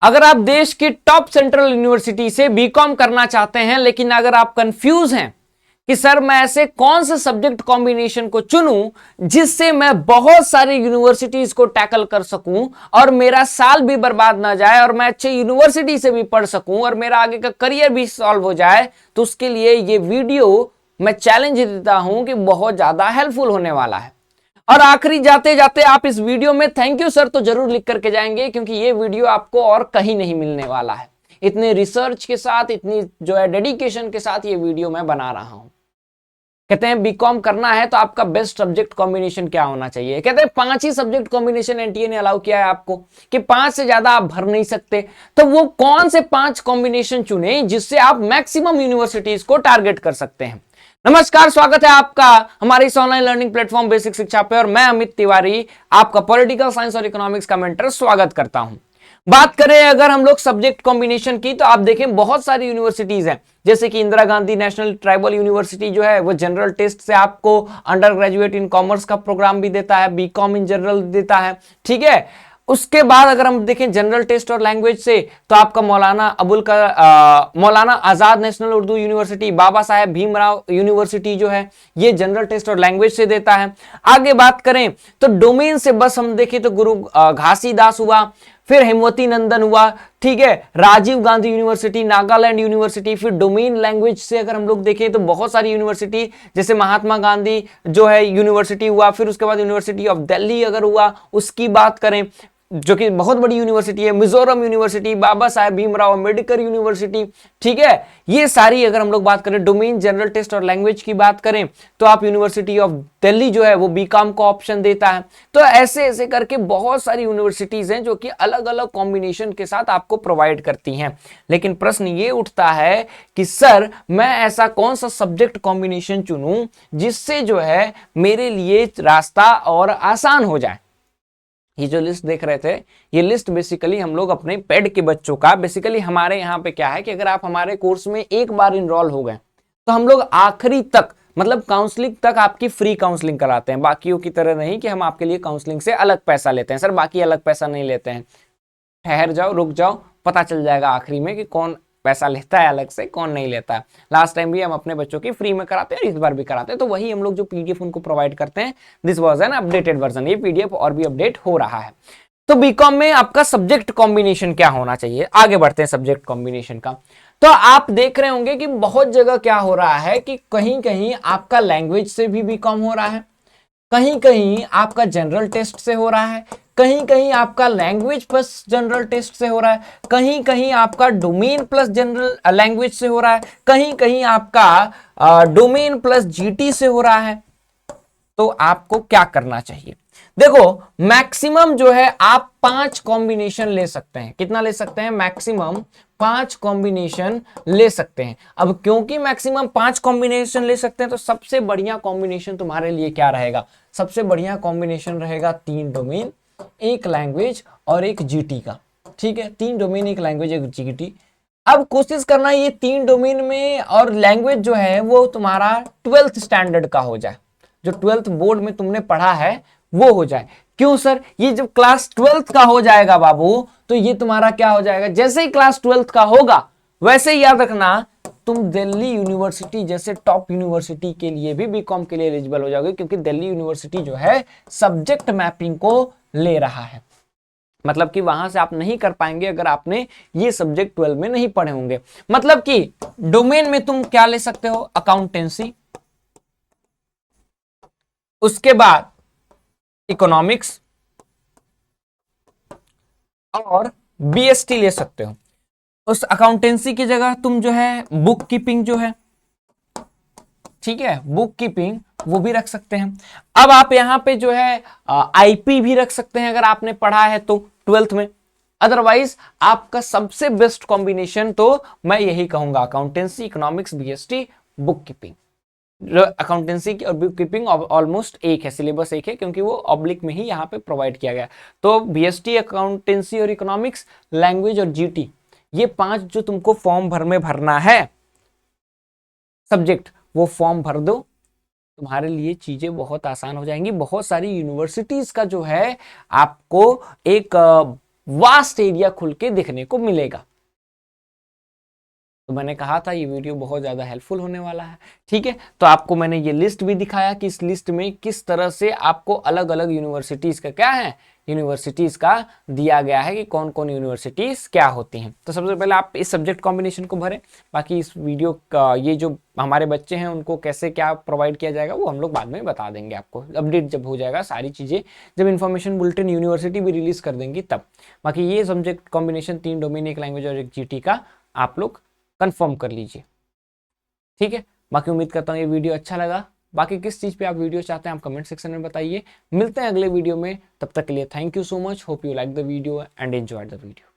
अगर आप देश की टॉप सेंट्रल यूनिवर्सिटी से बीकॉम करना चाहते हैं, लेकिन अगर आप कंफ्यूज हैं कि सर मैं ऐसे कौन से सब्जेक्ट कॉम्बिनेशन को चुनूं जिससे मैं बहुत सारी यूनिवर्सिटीज को टैकल कर सकूं और मेरा साल भी बर्बाद ना जाए और मैं अच्छे यूनिवर्सिटी से भी पढ़ सकूं और मेरा आगे का करियर भी सॉल्व हो जाए, तो उसके लिए ये वीडियो मैं चैलेंज देता हूं कि बहुत ज्यादा हेल्पफुल होने वाला है। और आखिरी जाते जाते आप इस वीडियो में थैंक यू सर तो जरूर लिख करके जाएंगे, क्योंकि ये वीडियो आपको और कहीं नहीं मिलने वाला है। इतने रिसर्च के साथ, इतनी जो है डेडिकेशन के साथ ये वीडियो मैं बना रहा हूं। कहते हैं बीकॉम करना है तो आपका बेस्ट सब्जेक्ट कॉम्बिनेशन क्या होना चाहिए। कहते हैं 5 ही सब्जेक्ट कॉम्बिनेशन एनटीए ने अलाउ किया है आपको कि 5 से ज्यादा आप भर नहीं सकते। तो वो कौन से 5 कॉम्बिनेशन चुने जिससे आप मैक्सिमम यूनिवर्सिटीज को टारगेट कर सकते हैं। नमस्कार, स्वागत है आपका हमारे इस ऑनलाइन लर्निंग प्लेटफॉर्म बेसिक शिक्षा पे और मैं अमित तिवारी आपका पॉलिटिकल साइंस और इकोनॉमिक्स का मेंटर स्वागत करता हूं। बात करें अगर हम लोग सब्जेक्ट कॉम्बिनेशन की, तो आप देखें बहुत सारी यूनिवर्सिटीज हैं, जैसे कि Indira Gandhi national tribal university जो है वो जनरल टेस्ट से आपको अंडर ग्रेजुएट इन कॉमर्स का प्रोग्राम भी देता है, बीकॉम इन जनरल देता है, ठीक है। उसके बाद अगर हम देखें जनरल टेस्ट और लैंग्वेज से, तो आपका Maulana Azad national Urdu university, Baba Saheb Bhimrao university जो है ये जनरल टेस्ट और लैंग्वेज से देता है। आगे बात करें तो डोमेन से बस हम देखें तो गुरु घासीदास हुआ, फिर हेमवती नंदन हुआ, ठीक है, राजीव गांधी यूनिवर्सिटी, नागालैंड यूनिवर्सिटी। फिर डोमेन लैंग्वेज से अगर हम लोग देखें तो बहुत सारी यूनिवर्सिटी, जैसे महात्मा गांधी जो है यूनिवर्सिटी हुआ, फिर उसके बाद यूनिवर्सिटी ऑफ दिल्ली अगर हुआ उसकी बात करें जो कि बहुत बड़ी यूनिवर्सिटी है, मिजोरम यूनिवर्सिटी, बाबा साहेब भीमराव अंबेडकर यूनिवर्सिटी, ठीक है। ये सारी अगर हम लोग बात करें डोमेन जनरल टेस्ट और लैंग्वेज की बात करें तो आप यूनिवर्सिटी ऑफ दिल्ली जो है वो बीकॉम को ऑप्शन देता है। तो ऐसे ऐसे करके बहुत सारी यूनिवर्सिटीज हैं जो कि अलग अलग कॉम्बिनेशन के साथ आपको प्रोवाइड करती हैं। लेकिन प्रश्न ये उठता है कि सर मैं ऐसा कौन सा सब्जेक्ट कॉम्बिनेशन चुनूं जिससे जो है मेरे लिए रास्ता और आसान हो जाए। ये जो लिस्ट देख रहे थे, ये लिस्ट बेसिकली हम लोग अपने पेड के बच्चों का, बेसिकली हमारे यहाँ पे क्या है कि अगर आप हमारे कोर्स में एक बार इनरोल हो गए तो हम लोग आखिरी तक, मतलब काउंसलिंग तक आपकी फ्री काउंसलिंग कराते हैं। बाकियों की तरह नहीं कि हम आपके लिए काउंसलिंग से अलग पैसा लेते हैं। सर बाकी अलग पैसा नहीं लेते हैं, ठहर जाओ, रुक जाओ, पता चल जाएगा आखिरी में कि कौन पैसा लेता है अलग से, कौन नहीं लेता है। लास्ट टाइम भी हम अपने बच्चों की फ्री में कराते हैं और इस बार भी कराते हैं। तो वही हम लोग जो पीडीएफ उनको प्रोवाइड करते हैं, this was an updated version. ये पीडीएफ और भी अपडेट हो रहा है। तो बीकॉम में आपका सब्जेक्ट कॉम्बिनेशन क्या होना चाहिए, आगे बढ़ते हैं सब्जेक्ट कॉम्बिनेशन का। तो आप देख रहे होंगे कि बहुत जगह क्या हो रहा है कि कहीं कहीं आपका लैंग्वेज से भी बीकॉम हो रहा है, कहीं कहीं आपका जनरल टेस्ट से हो रहा है, कहीं कहीं आपका लैंग्वेज प्लस जनरल टेस्ट से हो रहा है, कहीं कहीं आपका डोमेन प्लस जनरल लैंग्वेज से हो रहा है, कहीं कहीं आपका डोमेन प्लस जीटी से हो रहा है। तो आपको क्या करना चाहिए? देखो मैक्सिमम जो है आप 5 कॉम्बिनेशन ले सकते हैं। कितना ले सकते हैं? मैक्सिमम 5 कॉम्बिनेशन ले सकते हैं। अब क्योंकि मैक्सिमम 5 कॉम्बिनेशन ले सकते हैं तो सबसे बढ़िया कॉम्बिनेशन तुम्हारे लिए क्या रहेगा? सबसे बढ़िया कॉम्बिनेशन रहेगा 3 डोमेन, 1 लैंग्वेज और 1 जीटी का, ठीक है। 3 डोमेन, 1 लैंग्वेज, 1 जीटी। अब कोशिश करना ये 3 डोमेन में और लैंग्वेज जो है वो तुम्हारा 12th स्टैंडर्ड का हो जाए, जो 12th बोर्ड में तुमने पढ़ा है वो हो जाए। क्यों सर? ये जब क्लास 12th का हो जाएगा बाबू, तो ये तुम्हारा क्या हो जाएगा, जैसे ही क्लास 12th का होगा वैसे ही याद रखना तुम दिल्ली यूनिवर्सिटी जैसे टॉप यूनिवर्सिटी के लिए भी बीकॉम के लिए एलिजिबल हो जाओगे, क्योंकि दिल्ली यूनिवर्सिटी जो है सब्जेक्ट मैपिंग को ले रहा है। मतलब कि वहां से आप नहीं कर पाएंगे अगर आपने ये सब्जेक्ट 12 में नहीं पढ़े होंगे। मतलब कि डोमेन में तुम क्या ले सकते हो? अकाउंटेंसी, उसके बाद इकोनॉमिक्स और बीएसटी ले सकते हो। उस अकाउंटेंसी की जगह तुम जो है बुक कीपिंग जो है, ठीक है, बुक कीपिंग वो भी रख सकते हैं। अब आप यहां पे जो है आईपी भी रख सकते हैं अगर आपने पढ़ा है तो 12th में। अदरवाइज आपका सबसे बेस्ट कॉम्बिनेशन तो मैं यही कहूंगा, accountancy, economics, BST, book keeping. Accountancy की और बुक कीपिंग ऑलमोस्ट एक है, सिलेबस एक है, क्योंकि वो ऑब्लिक में ही यहाँ पे प्रोवाइड किया गया। तो बीएसटी, अकाउंटेंसी और इकोनॉमिक्स, लैंग्वेज और जीटी, ये 5 जो तुमको फॉर्म भर में भरना है सब्जेक्ट, वो फॉर्म भर दो, तुम्हारे लिए चीजें बहुत आसान हो जाएंगी। बहुत सारी यूनिवर्सिटीज का जो है आपको एक वास्ट एरिया खुल के दिखने को मिलेगा। तो मैंने कहा था ये वीडियो बहुत ज्यादा हेल्पफुल होने वाला है। ठीक है, तो आपको मैंने ये लिस्ट भी दिखाया कि इस लिस्ट में किस तरह से आपको अलग अलग यूनिवर्सिटीज का क्या है, यूनिवर्सिटीज का दिया गया है कि कौन कौन यूनिवर्सिटीज क्या होती हैं। तो सबसे पहले आप इस सब्जेक्ट कॉम्बिनेशन को भरें, बाकी इस वीडियो का ये जो हमारे बच्चे हैं उनको कैसे क्या प्रोवाइड किया जाएगा वो हम लोग बाद में बता देंगे आपको, अपडेट जब हो जाएगा सारी चीजें, जब इन्फॉर्मेशन बुलेटिन यूनिवर्सिटी भी रिलीज कर देंगी तब। बाकी ये सब्जेक्ट कॉम्बिनेशन 3 डोमेन, 1 लैंग्वेज और 1 जीटी का आप लोग कंफर्म कर लीजिए। ठीक है, बाकी उम्मीद करता हूँ ये वीडियो अच्छा लगा। बाकी किस चीज पे आप वीडियो चाहते हैं आप कमेंट सेक्शन में बताइए। मिलते हैं अगले वीडियो में, तब तक के लिए thank you so much. Hope you like the video and enjoy the video.